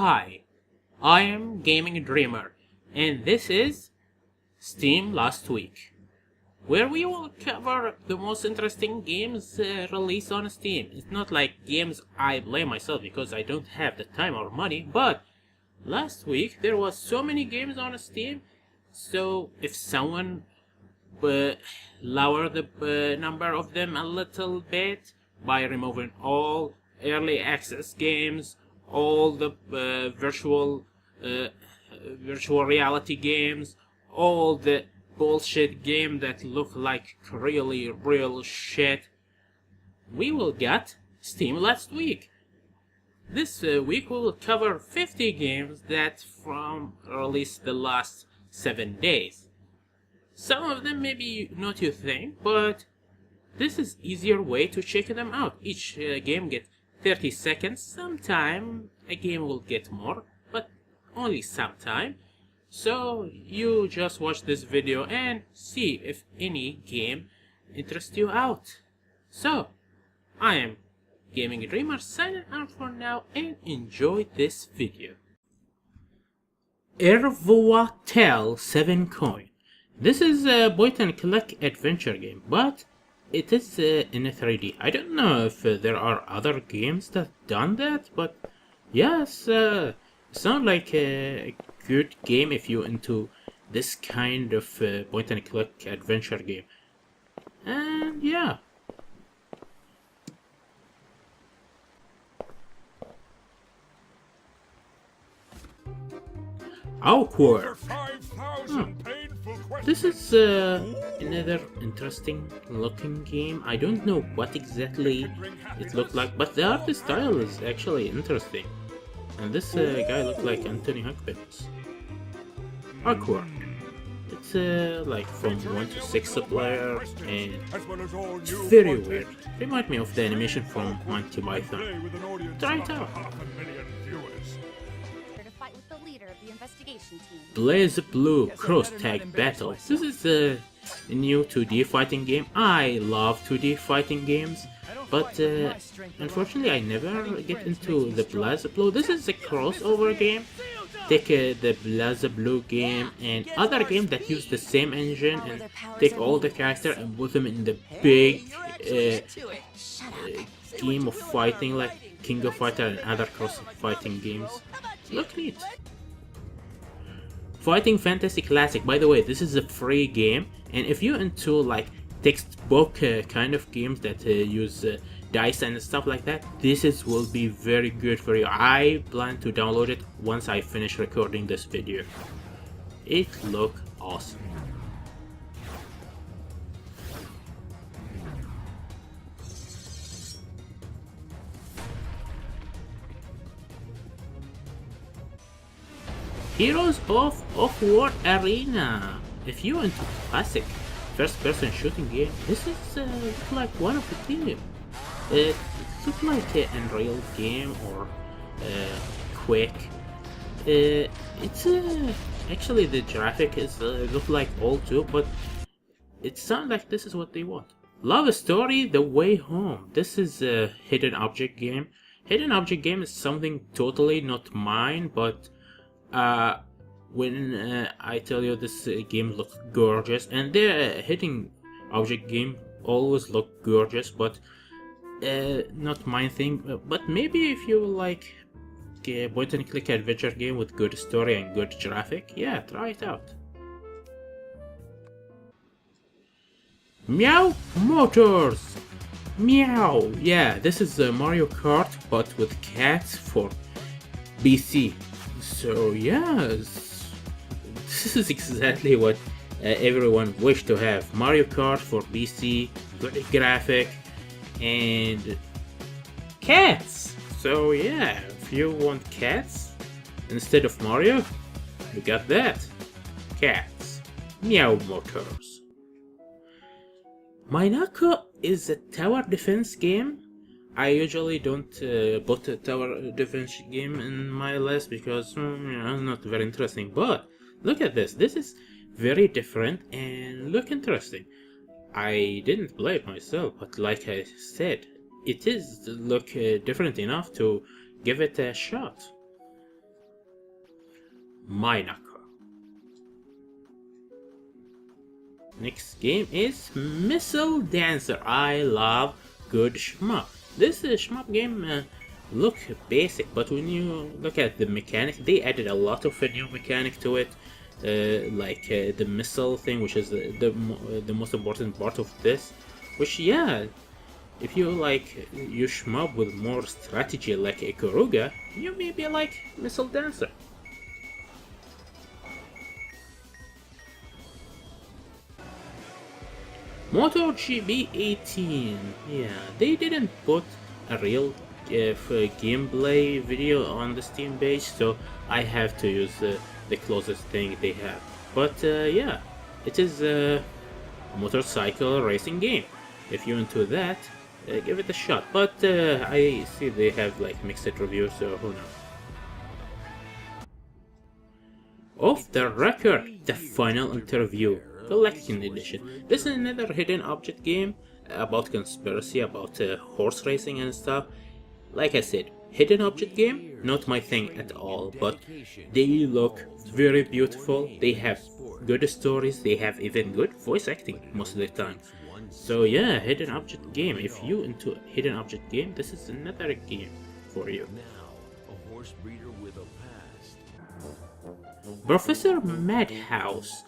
Hi, I am Gaming Dreamer, and this is Steam Last Week, where we will cover the most interesting games released on Steam. It's not like games I blame myself because I don't have the time or money, but last week there was so many games on Steam, so if someone lower the number of them a little bit by removing all early access games, all the virtual reality games, all the bullshit game that look like really real shit. We will get Steam Last Week. This week we will cover 50 games that from released the last 7 days. Some of them maybe not you think, but this is easier way to check them out. Each game get 30 seconds. Sometime a game will get more, but only sometime. So you just watch this video and see if any game interests you out. So I am Gaming Dreamer signing out for now and enjoy this video. Ervoa Tale 7 Coin. This is a point and click adventure game, but it is in a 3D. I don't know if there are other games that done that, but yes, sound like a good game if you're into this kind of point and click adventure game. And yeah. Awkward. This is another interesting looking game. I don't know what exactly it looked like, but the art style is actually interesting. And this guy looked like Anthony Hopkins. Awkward. It's like from 1 to 6 player, and it's very weird. Remind me of the animation from Monty Python. Try it out. Blaze Blue Cross Tag Battle. This is a new 2D fighting game. I love 2D fighting games, but unfortunately I never get into the Blaze Blue. This is a crossover game. Take the Blaze Blue game and other games that use the same engine and take all the characters and put them in the big game of fighting like King of Fighter and other cross fighting games. Look neat. Fighting Fantasy Classic. By the way, this is a free game, and if you're into like textbook kind of games that use dice and stuff like that, this will be very good for you. I plan to download it once I finish recording this video. It looks awesome. Heroes of Off-World Arena. If you're into classic first-person shooting game, this is like one of the game. It looks like an Unreal game or Quake. It's actually the graphic is look like old too, but it sounds like this is what they want. Love Story: The Way Home. This is a hidden object game. Hidden object game is something totally not mine, but when I tell you this game looks gorgeous, and the hidden object game always look gorgeous, but not my thing. But maybe if you like a point and click adventure game with good story and good graphic, yeah, try it out. Meow Motors. Meow. Yeah, this is Mario Kart but with cats for PC. So yes, this is exactly what everyone wished to have. Mario Kart for PC, good graphic, and cats. So yeah, if you want cats instead of Mario, you got that. Cats. Meow Motors. Minako is a tower defense game. I usually don't put a tower defense game in my list because not very interesting. But look at this. This is very different and look interesting. I didn't play it myself, but like I said, it is look different enough to give it a shot. Minaka. Next game is Missile Dancer. I love good shmup. This shmup game look basic, but when you look at the mechanic, they added a lot of a new mechanic to it, like the missile thing, which is the most important part of this. Which, yeah, if you like you shmup with more strategy like Ikuruga, you may be like Missile Dancer. MotoGP 18. Yeah, they didn't put a real gameplay video on the Steam page, so I have to use the closest thing they have. But yeah, it is a motorcycle racing game. If you're into that, give it a shot. But I see they have like mixed reviews, so who knows. Off the Record, the final interview. Collection Edition. This is another hidden object game about conspiracy, about horse racing and stuff. Like I said, hidden object game, not my thing at all, but they look very beautiful, they have good stories, they have even good voice acting most of the time. So yeah, hidden object game. If you into hidden object game, this is another game for you. Professor Madhouse.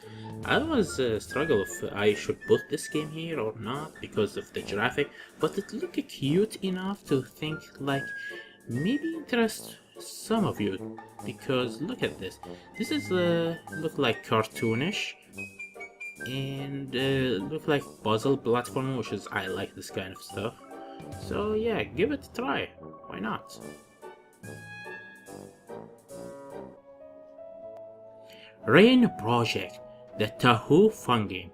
I was struggle if I should put this game here or not because of the graphic, but it looked cute enough to think like maybe interest some of you, because look at this. This is look like cartoonish and look like puzzle platform, which is I like this kind of stuff. So yeah, give it a try. Why not? Rain Project, the Tahoe fun game.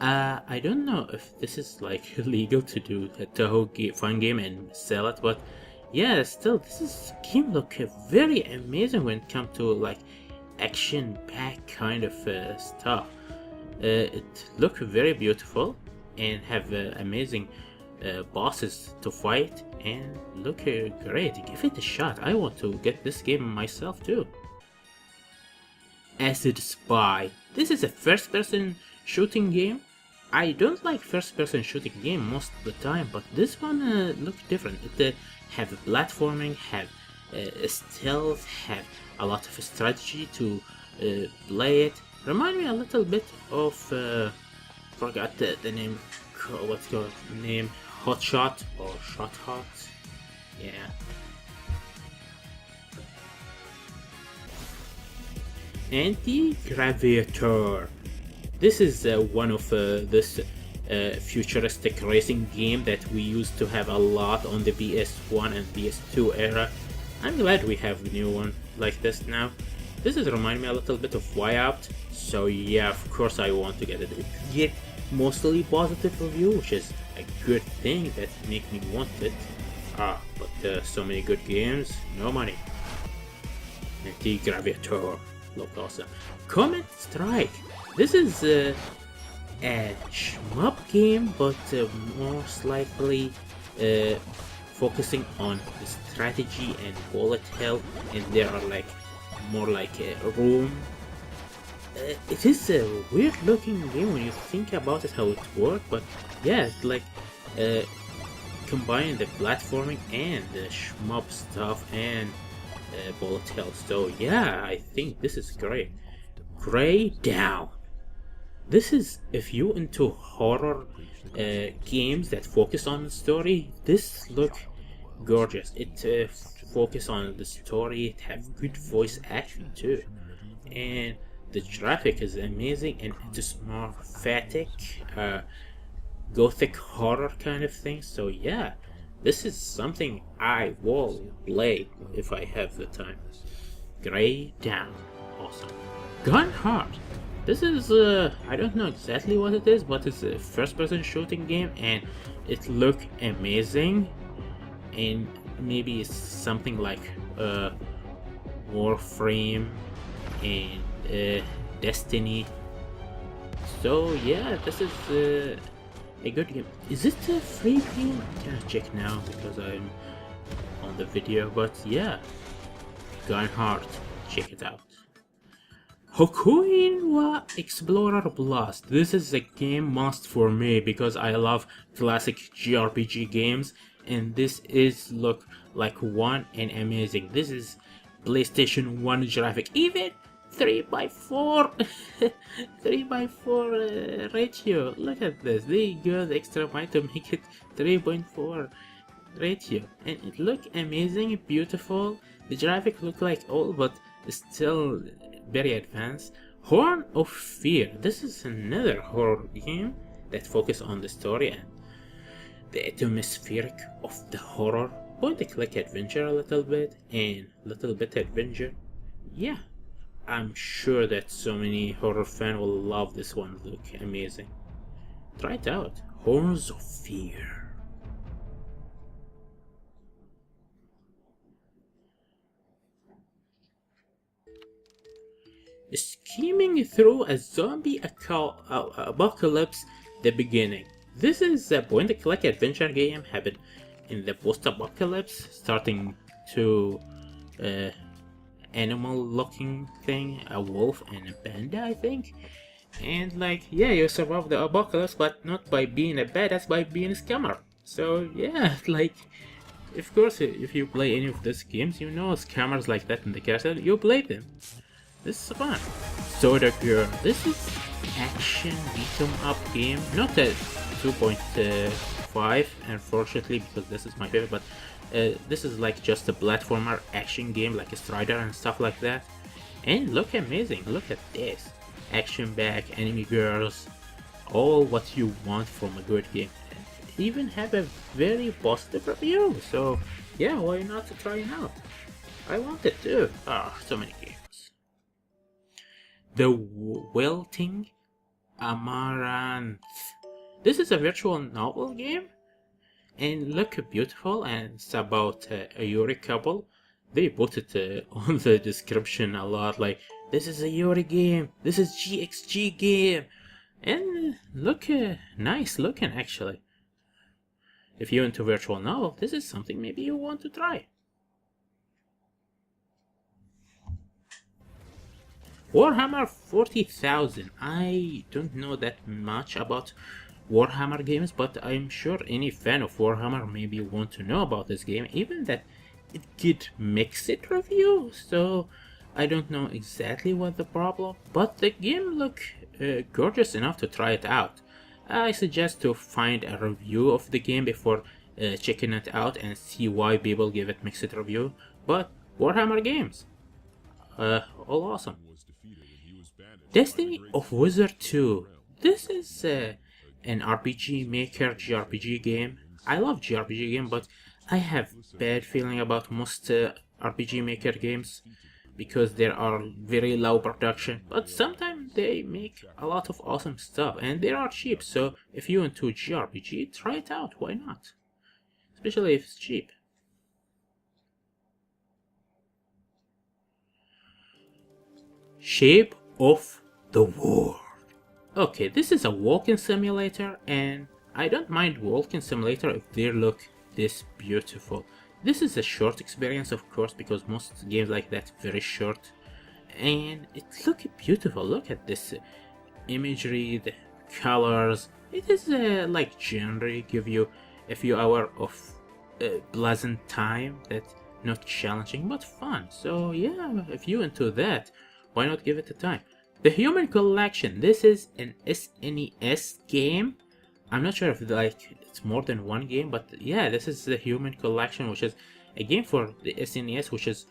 I don't know if this is like legal to do a Tahoe fun game and sell it, but yeah, still this game look very amazing when it comes to like action-packed kind of stuff. It look very beautiful and have amazing bosses to fight and look great. Give it a shot. I want to get this game myself too. Acid Spy. This is a first-person shooting game. I don't like first-person shooting game most of the time, but this one looks different. It have platforming, have stealth, have a lot of strategy to play it. Remind me a little bit of forgot the name. What's the name? Hot Shot or Shot Hot? Yeah. Anti-Graviator. This is one of this futuristic racing game that we used to have a lot on the PS1 and PS2 era. I'm glad we have a new one like this now. This is remind me a little bit of Wipeout, so yeah, of course I want to get it. Get mostly positive review, which is a good thing that make me want it. But so many good games, no money. Anti-Graviator. Look awesome. Comet Strike. This is a shmup game, but most likely focusing on the strategy and bullet hell, and there are like more like a room. It is a weird looking game when you think about it, how it works, but yeah, it's like combining the platforming and the shmup stuff and bullet hell. So yeah, I think this is great. Grey Dawn. This is, if you into horror games that focus on the story, this look gorgeous. It focus on the story, it have good voice action too, and the graphic is amazing, and it is more phatic, gothic horror kind of thing. So yeah, this is something I will play if I have the time. Grey Dawn, awesome. Gun Heart. This is I don't know exactly what it is, but it's a first-person shooting game, and it look amazing. And maybe it's something like Warframe and Destiny. So yeah, this is a good game. Is it a free game? I can't check now because I'm on the video, but yeah, Gun Heart, check it out. Hokuin Explorer Blast. This is a game must for me because I love classic JRPG games, and this is look like one and amazing. This is PlayStation 1 graphic, even 3:4 3:4 ratio. Look at this. They go the extra mile to make it 3.4 ratio, and it look amazing, beautiful. The graphic look like old, but still very advanced. Horn of Fear. This is another horror game that focus on the story and the atmospheric of the horror. Point and click adventure a little bit and little bit adventure. Yeah, I'm sure that so many horror fans will love this one. Look amazing. Try it out. Horns of Fear. Scheming through a zombie apocalypse, the beginning. This is a point-and-click adventure game happened in the post-apocalypse, starting to animal-looking thing, a wolf and a panda, I think. And like, yeah, you survive the apocalypse, but not by being a badass, by being a scammer. So yeah, like, of course, if you play any of these games, you know scammers like that in the castle, you play them. This is fun. Soda Girl. This is action beat 'em up game. Not a 2.5, unfortunately, because this is my favorite, but this is like just a platformer action game like a Strider and stuff like that. And look amazing. Look at this. Action back, enemy girls, all what you want from a good game. And even have a very positive review. So yeah, why not try it out? I want it too. Ah, so many games. The Wilting Amaranth. This is a virtual novel game and look beautiful, and it's about a Yuri couple. They put it on the description a lot, like this is a Yuri game, this is GXG game, and look nice looking actually. If you're into virtual novel, this is something maybe you want to try. Warhammer 40,000. I don't know that much about Warhammer games, but I'm sure any fan of Warhammer maybe want to know about this game, even that it get mixed review, so I don't know exactly what the problem, but the game look gorgeous enough to try it out. I suggest to find a review of the game before checking it out and see why people give it mixed review, but Warhammer games, all awesome. Destiny of Wizard 2. This is an RPG Maker JRPG game. I love JRPG game, but I have bad feeling about most RPG Maker games because there are very low production, but sometimes they make a lot of awesome stuff and they are cheap. So if you're into JRPG, try it out. Why not? Especially if it's cheap. Shape of the World. Okay, this is a walking simulator, and I don't mind walking simulator if they look this beautiful. This is a short experience, of course, because most games like that very short, and it look beautiful. Look at this imagery, the colors. It is like genre give you a few hours of pleasant time that not challenging but fun. So yeah, if you into that, why not give it a time? The Human Collection. This is an SNES game. I'm not sure if it's more than one game, but yeah, this is the Human Collection, which is a game for the SNES, which is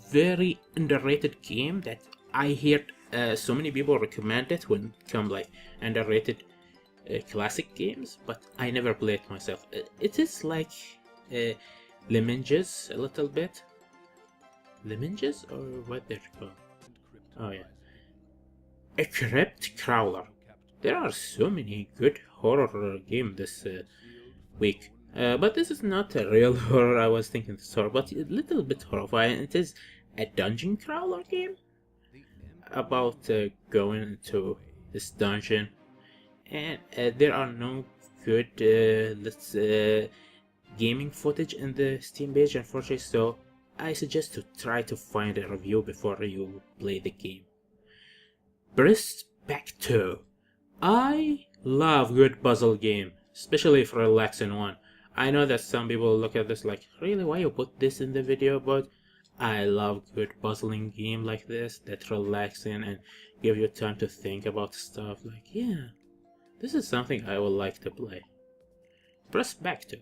very underrated game that I heard so many people recommend it when it come like underrated classic games, but I never played it myself. It is like Lemonges a little bit. Lemonges or what they're called? Oh yeah. A Crypt Crawler. There are so many good horror games this week, but this is not a real horror. I was thinking this horror, but a little bit horrifying. It is a dungeon crawler game about going into this dungeon, and there are no good gaming footage in the Steam page, unfortunately. So I suggest to try to find a review before you play the game. Perspecto. I love good puzzle game, especially if relaxing one. I know that some people look at this like, really, why you put this in the video? But I love good puzzling game like this that relaxing and give you time to think about stuff. Like, yeah, this is something I would like to play. Perspective.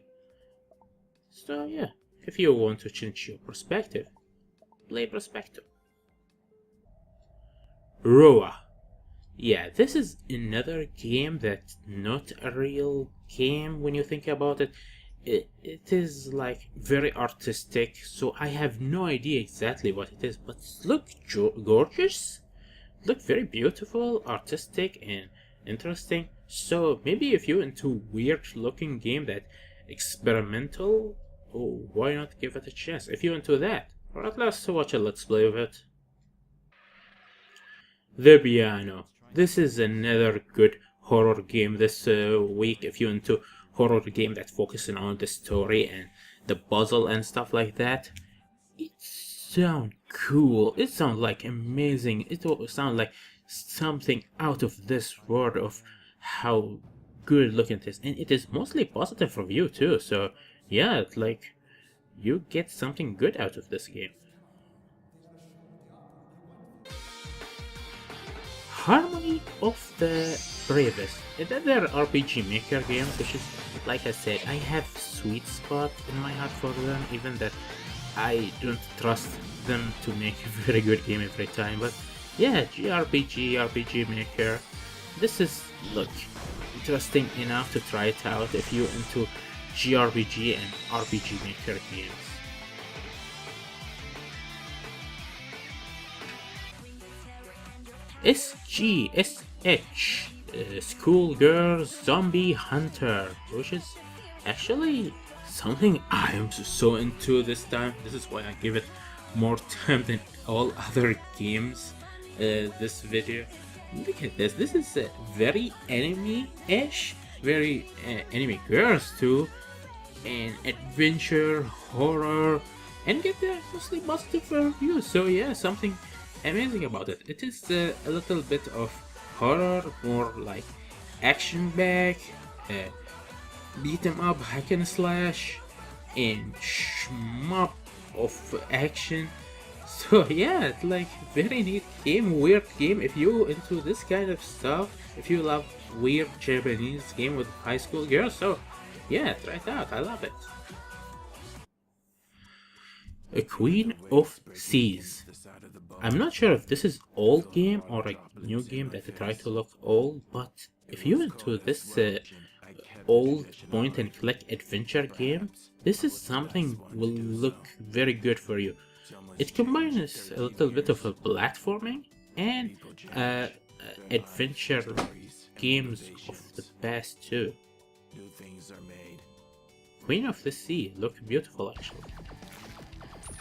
So yeah, if you want to change your perspective, play Perspective. Roa. Yeah, this is another game that's not a real game when you think about it. It is like very artistic, so I have no idea exactly what it is, but look gorgeous, look very beautiful, artistic, and interesting. So maybe if you're into weird looking game that experimental, oh, why not give it a chance if you're into that, or at least watch a let's play of it. The Piano. This is another good horror game this week if you're into horror game that's focusing on the story and the puzzle and stuff like that. It sounds cool. It sounds like amazing. It sounds like something out of this world of how good looking it is. And it is mostly positive review too. So yeah, it's like you get something good out of this game. Harmony of the Bravest, another RPG Maker game, which is, like I said, I have sweet spot in my heart for them, even that I don't trust them to make a very good game every time. But yeah, JRPG, RPG Maker, this is, look, interesting enough to try it out if you're into JRPG and RPG Maker games. SGSH, Schoolgirl Zombie Hunter, which is actually something I am so into this time. This is why I give it more time than all other games. This video, look at this. This is very anime-ish, very anime girls too, and adventure, horror, and get the mostly positive reviews. So yeah, something amazing about it. It is a little bit of horror, more like action back, beat 'em up, hack and slash, and shmup of action. So yeah, it's like very neat game, weird game. If you into this kind of stuff, if you love weird Japanese game with high school girls, so yeah, try it out. I love it. A Queen of Seas. I'm not sure if this is old game or a new game that try to look old, but if you're into this old point and click adventure game, this is something will look very good for you. It combines a little bit of a platforming and adventure games of the past too. Queen of the Sea, look beautiful actually.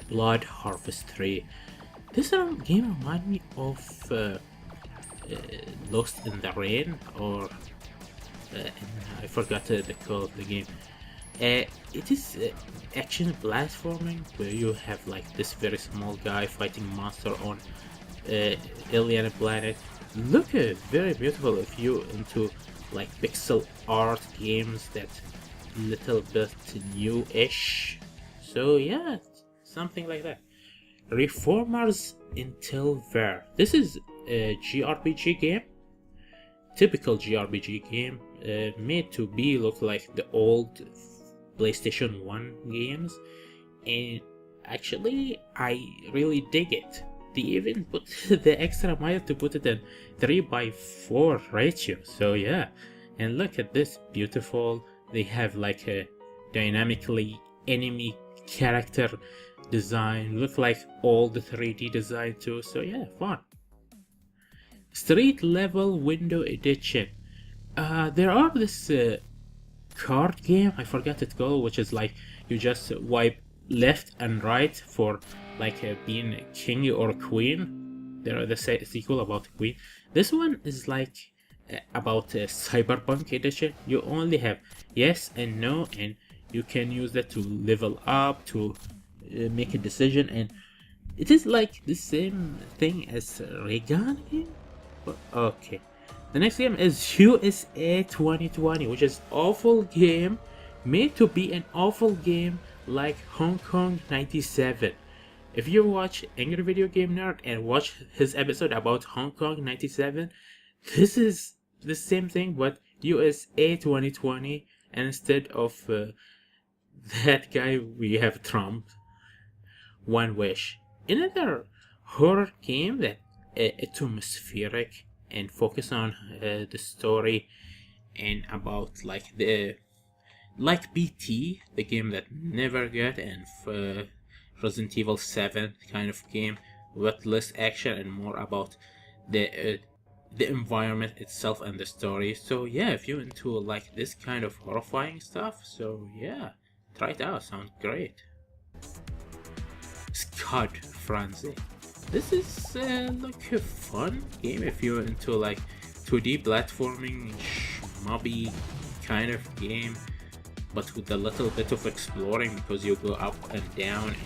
Blood Harvest 3. This game reminds me of Lost in the Rain, or I forgot the call of the game. It is action platforming where you have like this very small guy fighting monster on alien planet. Look very beautiful if you into like pixel art games that little bit new-ish. So yeah, something like that. Reformers Until Ver. This is a JRPG game, typical JRPG game, made to be look like the old PlayStation 1 games, and actually I really dig it. They even put the extra mile to put it in 3:4 ratio, so yeah. And look at this, beautiful. They have like a dynamically enemy character design, look like all the 3D design too, so yeah, fun. Street Level Window Edition. There are this card game, I forgot it called, which is like you just wipe left and right for like being a king or a queen. There are the sequel about queen. This one is like about a cyberpunk edition. You only have yes and no, and you can use that to level up, to make a decision, and it is like the same thing as Regan game. Okay. The next game is USA 2020, which is awful game made to be an awful game like Hong Kong 97. If you watch Angry Video Game Nerd and watch his episode about Hong Kong 97, this is the same thing but USA 2020, and instead of that guy we have Trump. One Wish. Another horror game that atmospheric and focus on the story and about like BT, the game that never got, and Resident Evil 7 kind of game with less action and more about the environment itself and the story. So yeah, if you're into like this kind of horrifying stuff, so yeah, try it out. Sounds great. Scud Frenzy. This is like a fun game if you're into like 2D platforming, mobby kind of game, but with a little bit of exploring because you go up and down and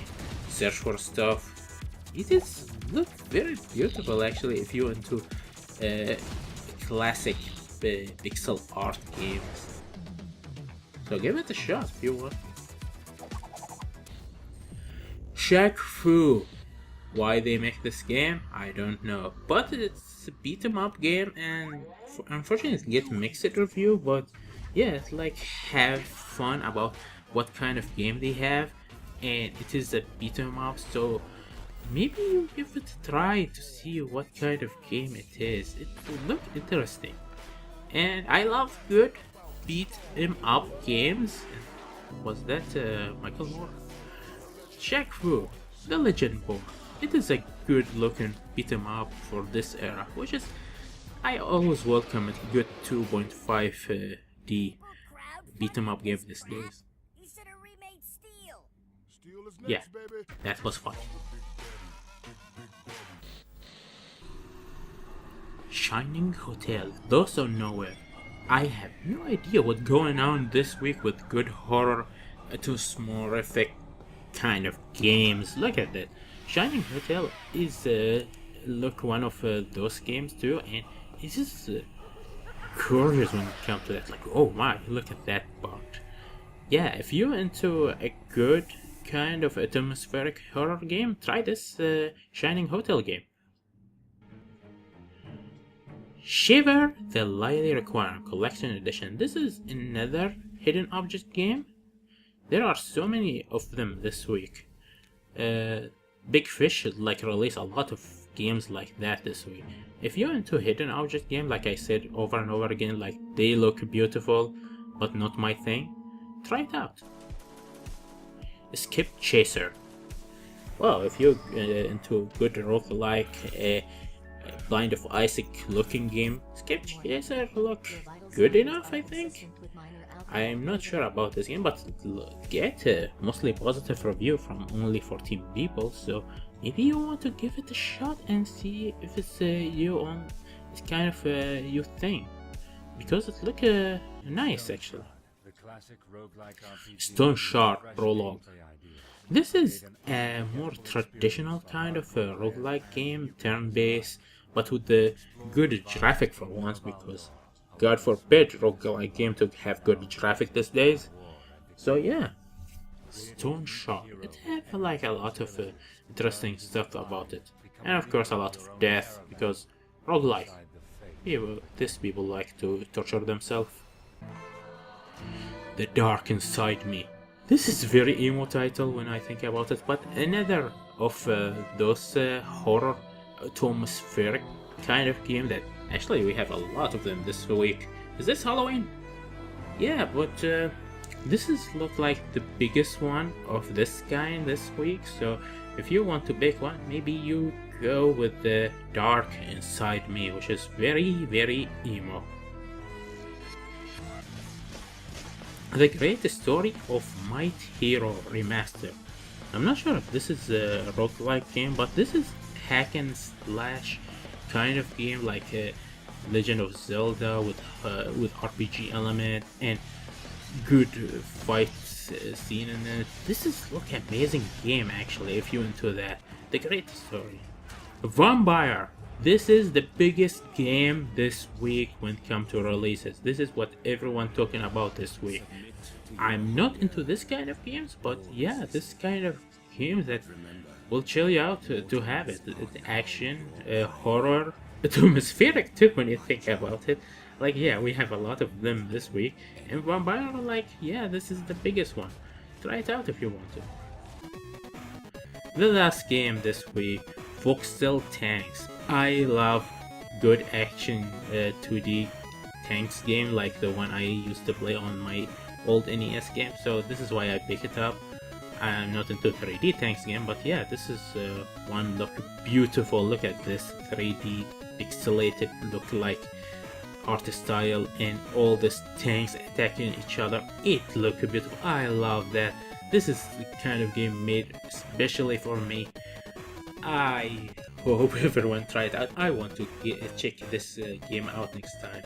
search for stuff. It is look very beautiful actually if you're into classic pixel art games. So give it a shot if you want. Shaq Fu. Why they make this game, I don't know. But it's a beat 'em up game, and unfortunately it gets mixed review. But yeah, it's like have fun about what kind of game they have, and it is a beat 'em up. So maybe you give it a try to see what kind of game it is. It will look interesting, and I love good beat 'em up games. Was that Michael Moore? Shaq Fu, The Legend Book. It is a good looking beat 'em up for this era, which is I always welcome a good 2.5D beat 'em up game these days. Yeah, that was fun. Shining Hotel, Those on Nowhere. I have no idea what's going on this week with good horror atmospheric kind of games. Look at that. Shining Hotel is look one of those games too, and it's just gorgeous when it comes to that. Like, oh my, look at that part. Yeah, if you're into a good kind of atmospheric horror game, try this Shining Hotel game. Shiver the Lily Requiem Collection Edition. This is another hidden object game. There are so many of them this week. Big Fish should like release a lot of games like that this week. If you're into hidden object game, like I said over and over again, like they look beautiful but not my thing, try it out. Skip Chaser. Well, if you're into good roguelike Blind of Isaac looking game, Skip Chaser look good enough, I think. I'm not sure about this game, but get a mostly positive review from only 14 people, so maybe you want to give it a shot and see if it's you on it's kind of your thing, because it look nice actually. Stone Shard Prologue. This is a more traditional kind of roguelike game, turn-based, but with the good graphic for once, because God forbid roguelike game to have good graphic these days. So yeah, Stone Shard. It have like a lot of interesting stuff about it, and of course a lot of death, because roguelike. These people like to torture themselves. The Dark Inside Me. This is very emo title when I think about it, but another of those horror atmospheric kind of game that actually we have a lot of them this week. Is this Halloween? Yeah, but this is look like the biggest one of this kind this week, so if you want to pick one, maybe you go with the Dark Inside Me, which is very, very emo. The Great Story of Might Hero Remastered. I'm not sure if this is a roguelike game, but this is hack and slash kind of game, like a Legend of Zelda with RPG element and good fight scene in it. This is look amazing game actually if you're into that. The Great Story. Vampire This is the biggest game this week when it comes to releases. This is what everyone talking about this week. I'm not into this kind of games, but yeah, this kind of games that will chill you out to have it. It's action, horror, atmospheric too when you think about it. Like yeah, we have a lot of them this week, and Vampire like yeah, this is the biggest one. Try it out if you want to. The last game this week, Voxel Tanks. I love good action 2D tanks game like the one I used to play on my old NES game, so this is why I pick it up. I'm not into 3D tanks game, but yeah, this is one look beautiful. Look at this 3D pixelated look like art style and all these tanks attacking each other. It looks beautiful. I love that. This is the kind of game made especially for me. I hope everyone try it out. I want to check this game out next time.